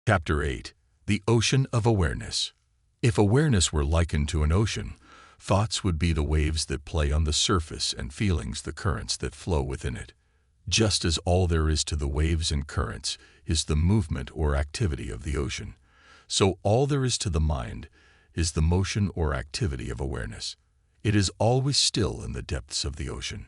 Chapter 8. The Ocean of Awareness. If awareness were likened to an ocean, thoughts would be the waves that play on the surface and feelings the currents that flow within it. Just as all there is to the waves and currents is the movement or activity of the ocean, so all there is to the mind is the motion or activity of awareness. It is always still in the depths of the ocean.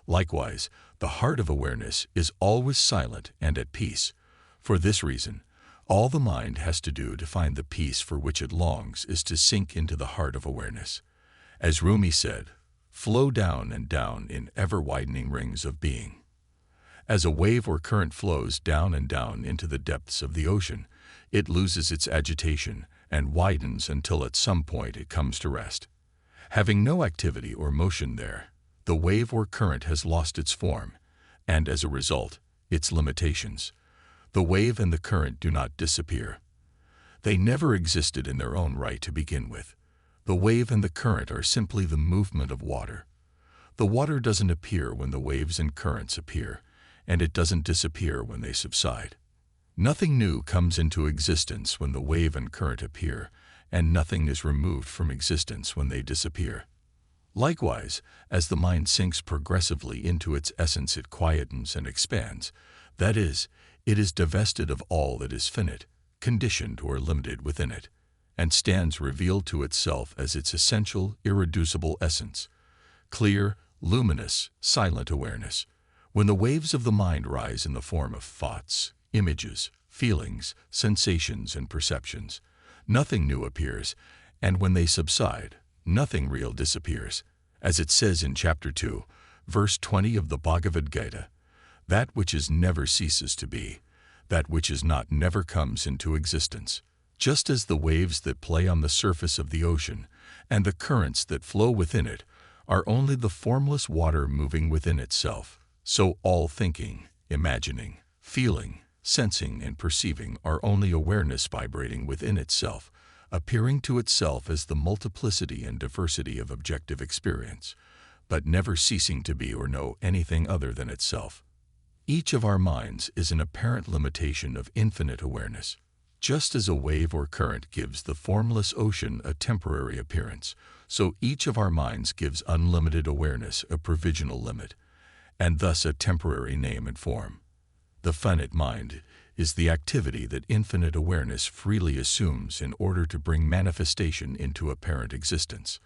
Likewise, the heart of awareness is always silent and at peace. For this reason, all the mind has to do to find the peace for which it longs is to sink into the heart of awareness. As Rumi said, flow down and down in ever-widening rings of being. As a wave or current flows down and down into the depths of the ocean, it loses its agitation and widens until at some point it comes to rest. Having no activity or motion there, the wave or current has lost its form, and as a result, its limitations. The wave and the current do not disappear. They never existed in their own right to begin with. The wave and the current are simply the movement of water. The water doesn't appear when the waves and currents appear, and it doesn't disappear when they subside. Nothing new comes into existence when the wave and current appear, and nothing is removed from existence when they disappear. Likewise, as the mind sinks progressively into its essence, it quietens and expands. That is, it is divested of all that is finite, conditioned or limited within it, and stands revealed to itself as its essential, irreducible essence, clear, luminous, silent awareness. When the waves of the mind rise in the form of thoughts, images, feelings, sensations, and perceptions, nothing new appears, and when they subside, nothing real disappears. As it says in Chapter 2, verse 20 of the Bhagavad Gita, that which is never ceases to be, that which is not never comes into existence. Just as the waves that play on the surface of the ocean and the currents that flow within it are only the formless water moving within itself, so all thinking, imagining, feeling, sensing, and perceiving are only awareness vibrating within itself, appearing to itself as the multiplicity and diversity of objective experience, but never ceasing to be or know anything other than itself. Each of our minds is an apparent limitation of infinite awareness. Just as a wave or current gives the formless ocean a temporary appearance, so each of our minds gives unlimited awareness a provisional limit, and thus a temporary name and form. The finite mind is the activity that infinite awareness freely assumes in order to bring manifestation into apparent existence.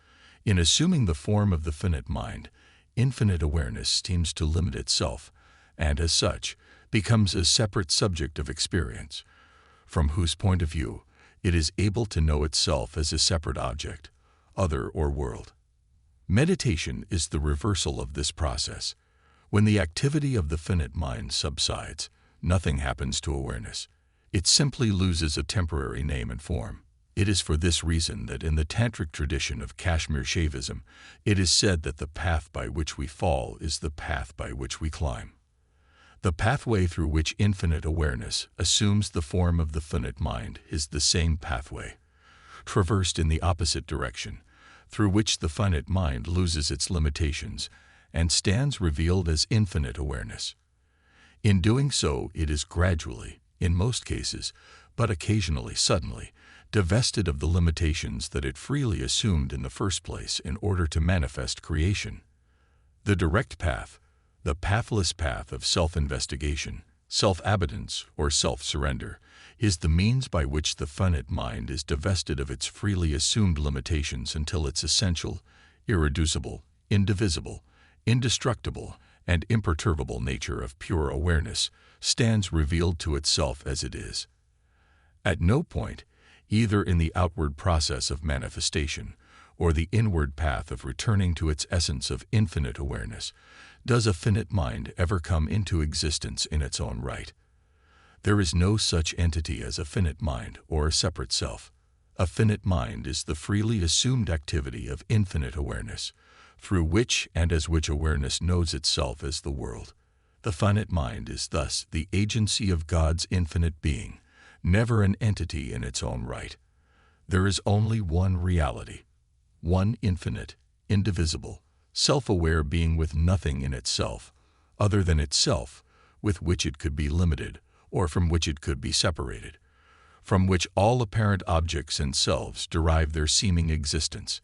In assuming the form of the finite mind, infinite awareness seems to limit itself, and as such, becomes a separate subject of experience, from whose point of view it is able to know itself as a separate object, other, or world. Meditation is the reversal of this process. When the activity of the finite mind subsides, nothing happens to awareness. It simply loses a temporary name and form. It is for this reason that in the Tantric tradition of Kashmir Shaivism, it is said that the path by which we fall is the path by which we climb. The pathway through which infinite awareness assumes the form of the finite mind is the same pathway, traversed in the opposite direction, through which the finite mind loses its limitations and stands revealed as infinite awareness. In doing so, it is gradually, in most cases, but occasionally suddenly, divested of the limitations that it freely assumed in the first place in order to manifest creation. The direct path, the pathless path of self-investigation, self-abundance, or self-surrender, is the means by which the finite mind is divested of its freely assumed limitations until its essential, irreducible, indivisible, indestructible, and imperturbable nature of pure awareness stands revealed to itself as it is. At no point, either in the outward process of manifestation or the inward path of returning to its essence of infinite awareness, does a finite mind ever come into existence in its own right. There is no such entity as a finite mind or a separate self. A finite mind is the freely assumed activity of infinite awareness, through which and as which awareness knows itself as the world. The finite mind is thus the agency of God's infinite being, never an entity in its own right. There is only one reality, one infinite, indivisible, self-aware being with nothing in itself, other than itself, with which it could be limited, or from which it could be separated. from which all apparent objects and selves derive their seeming existence.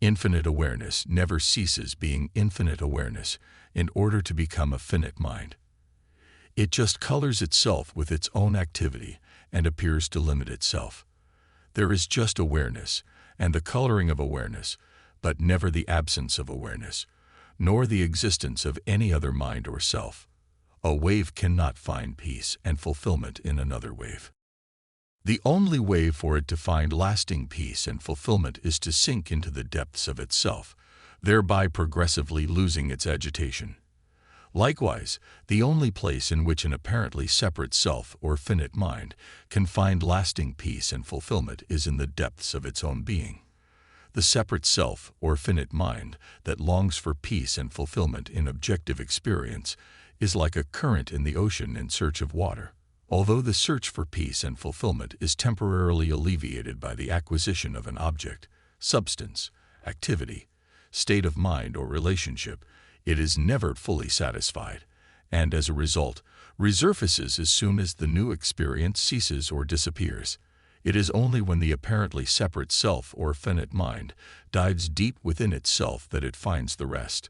Infinite awareness never ceases being infinite awareness in order to become a finite mind. It just colors itself with its own activity and appears to limit itself. There is just awareness and the coloring of awareness, but never the absence of awareness, nor the existence of any other mind or self. A wave cannot find peace and fulfillment in another wave. The only way for it to find lasting peace and fulfillment is to sink into the depths of itself, thereby progressively losing its agitation. Likewise, the only place in which an apparently separate self or finite mind can find lasting peace and fulfillment is in the depths of its own being. The separate self or finite mind that longs for peace and fulfillment in objective experience is like a current in the ocean in search of water. Although the search for peace and fulfillment is temporarily alleviated by the acquisition of an object, substance, activity, state of mind, or relationship, it is never fully satisfied, and as a result, resurfaces as soon as the new experience ceases or disappears. It is only when the apparently separate self or finite mind dives deep within itself that it finds the rest,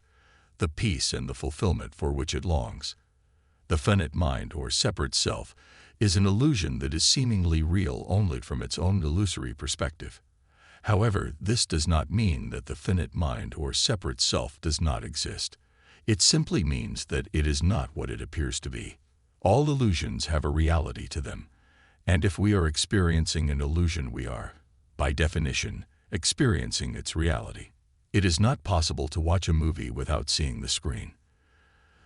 the peace and the fulfillment for which it longs. The finite mind or separate self is an illusion that is seemingly real only from its own illusory perspective. However, this does not mean that the finite mind or separate self does not exist. It simply means that it is not what it appears to be. All illusions have a reality to them, and if we are experiencing an illusion, we are, by definition, experiencing its reality. It is not possible to watch a movie without seeing the screen.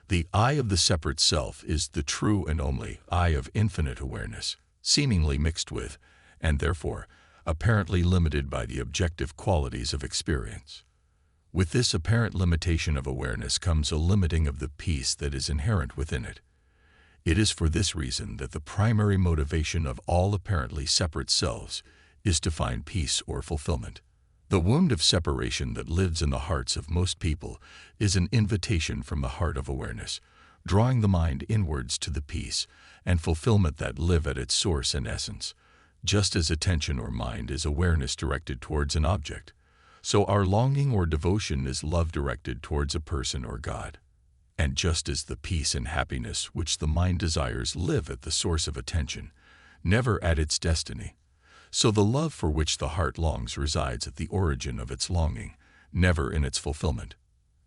The I of the separate self is the true and only I of infinite awareness, seemingly mixed with, and therefore, apparently limited by the objective qualities of experience. With this apparent limitation of awareness comes a limiting of the peace that is inherent within it. It is for this reason that the primary motivation of all apparently separate selves is to find peace or fulfillment. The wound of separation that lives in the hearts of most people is an invitation from the heart of awareness, drawing the mind inwards to the peace and fulfillment that live at its source and essence. Just as attention or mind is awareness directed towards an object, so our longing or devotion is love directed towards a person or God. And just as the peace and happiness which the mind desires live at the source of attention, never at its destiny, so the love for which the heart longs resides at the origin of its longing, never in its fulfillment.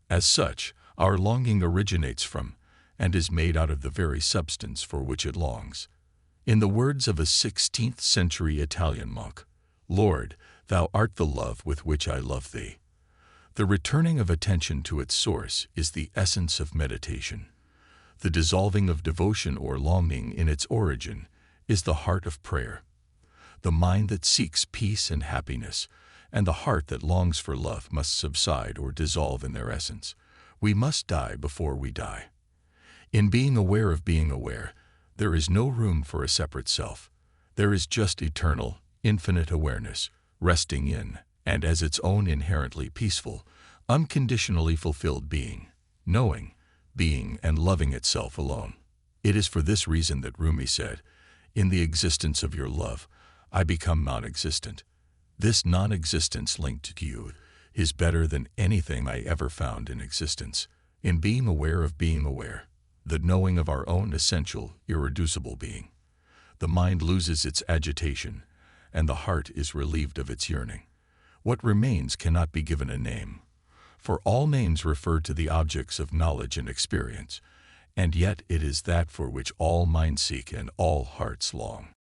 As such, our longing originates from, and is made out of the very substance for which it longs. In the words of a 16th-century Italian monk, "Lord, thou art the love with which I love thee." The returning of attention to its source is the essence of meditation. The dissolving of devotion or longing in its origin is the heart of prayer. The mind that seeks peace and happiness and the heart that longs for love must subside or dissolve in their essence. We must die before we die. In being aware of being aware, there is no room for a separate self. There is just eternal, infinite awareness, resting in, and as its own inherently peaceful, unconditionally fulfilled being, knowing, being, and loving itself alone. It is for this reason that Rumi said, "In the existence of your love, I become non-existent. This non-existence linked to you is better than anything I ever found in existence. In being aware of being aware, the knowing of our own essential, irreducible being, the mind loses its agitation, and the heart is relieved of its yearning. What remains cannot be given a name, for all names refer to the objects of knowledge and experience, and yet it is that for which all minds seek and all hearts long."